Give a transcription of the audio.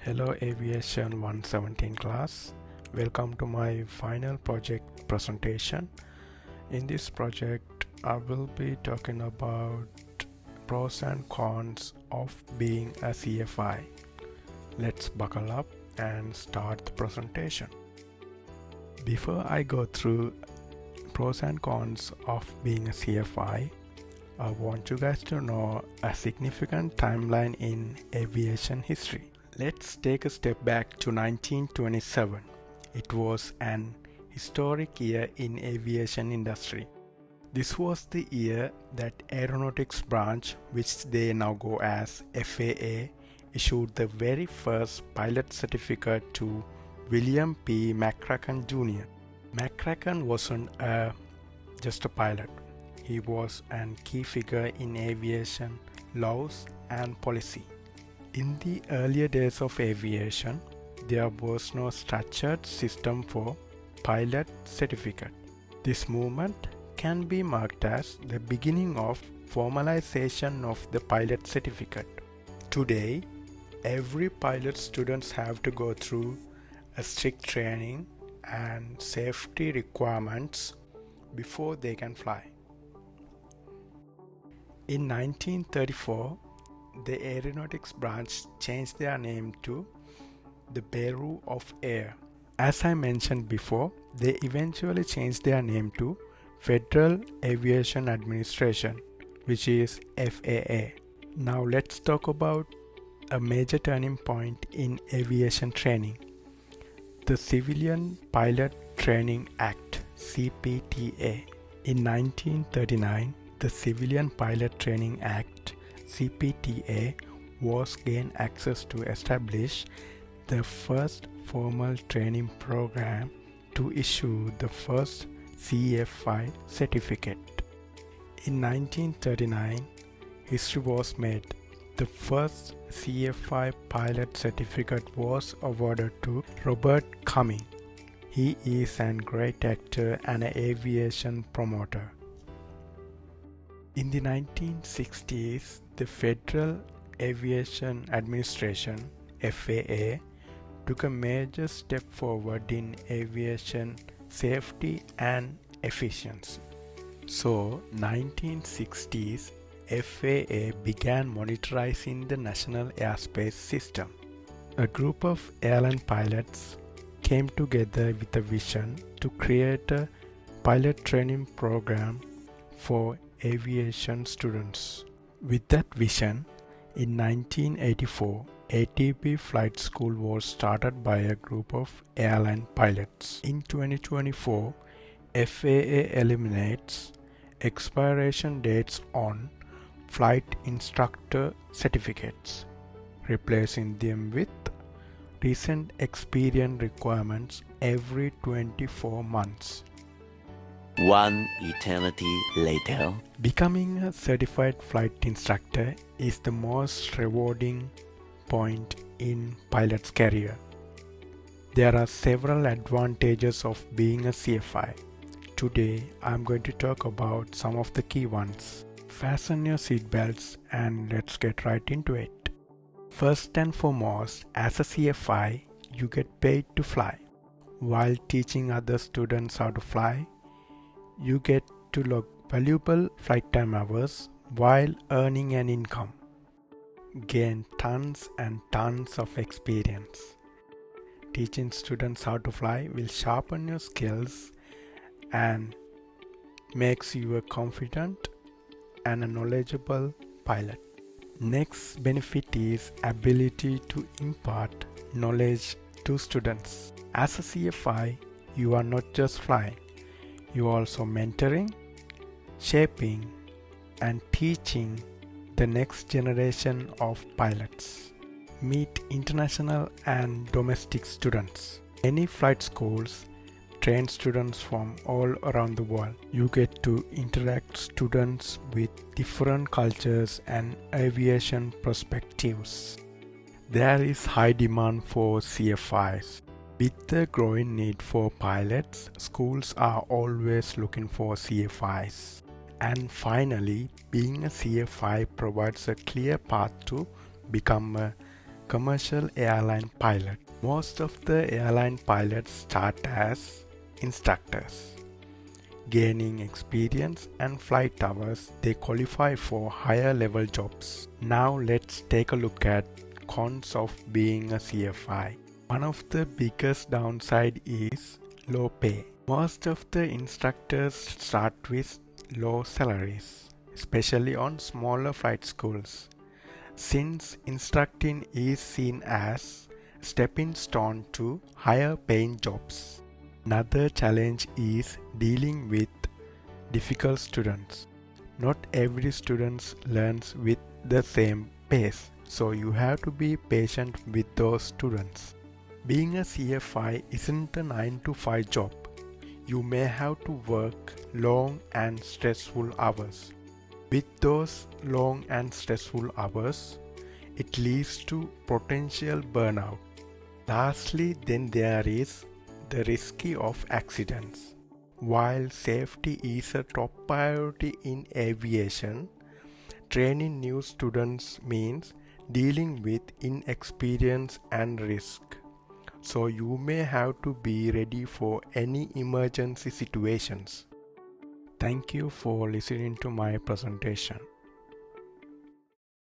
Hello AVS117 class. Welcome to my final project presentation. In this project, I will be talking about pros and cons of being a CFI. Let's buckle up and start the presentation. Before I go through pros and cons of being a CFI, I want you guys to know a significant timeline in aviation history. Let's take a step back to 1927. It was an historic year in aviation industry. This was the year that aeronautics branch, which they now go as FAA, issued the very first pilot certificate to William P. McCracken Jr. McCracken wasn't just a pilot. He was a key figure in aviation laws and policy. In the earlier days of aviation, there was no structured system for pilot certificate. This movement can be marked as the beginning of formalization of the pilot certificate. Today, every pilot students have to go through a strict training and safety requirements before they can fly. In 1934, the aeronautics branch changed their name to the Bureau of Air. As I mentioned before, they eventually changed their name to Federal Aviation Administration, which is FAA. Now let's talk about a major turning point in aviation training. The Civilian Pilot Training Act, CPTA. In 1939, the Civilian Pilot Training Act CPTA was gained access to establish the first formal training program to issue the first CFI certificate. In 1939, history was made. The first CFI pilot certificate was awarded to Robert Cumming. He is a great actor and an aviation promoter. In the 1960s, the Federal Aviation Administration (FAA) took a major step forward in aviation safety and efficiency. So, 1960s, FAA began monitoring the national airspace system. A group of airline pilots came together with a vision to create a pilot training program for aviation students. With that vision, in 1984, ATP Flight School was started by a group of airline pilots. In 2024, FAA eliminates expiration dates on flight instructor certificates, replacing them with recent experience requirements every 24 months. One eternity later. Becoming a certified flight instructor is the most rewarding point in pilot's career. There are several advantages of being a CFI. Today, I'm going to talk about some of the key ones. Fasten your seatbelts and let's get right into it. First and foremost, as a CFI, you get paid to fly. While teaching other students how to fly, you get to log valuable flight time hours while earning an income. Gain tons and tons of experience. Teaching students how to fly will sharpen your skills and makes you a confident and a knowledgeable pilot. Next benefit is ability to impart knowledge to students. As a CFI, you are not just flying. You are also mentoring, shaping, and teaching the next generation of pilots. Meet international and domestic students. Many flight schools train students from all around the world. You get to interact students with different cultures and aviation perspectives. There is high demand for CFIs. With the growing need for pilots, schools are always looking for CFIs. And finally, being a CFI provides a clear path to become a Commercial airline pilot. Most of the airline pilots start as instructors. Gaining experience and flight hours, they qualify for higher level jobs. Now let's take a look at cons of being a CFI. One of the biggest downside is low pay. Most of the instructors start with low salaries, especially on smaller flight schools, since instructing is seen as a stepping stone to higher paying jobs. Another challenge is dealing with difficult students. Not every student learns with the same pace, so you have to be patient with those students. Being a CFI isn't a 9 to 5 job. You may have to work long and stressful hours. With those long and stressful hours, it leads to potential burnout. Lastly, then there is the risk of accidents. While safety is a top priority in aviation, training new students means dealing with inexperience and risk. So you may have to be ready for any emergency situations. Thank you for listening to my presentation.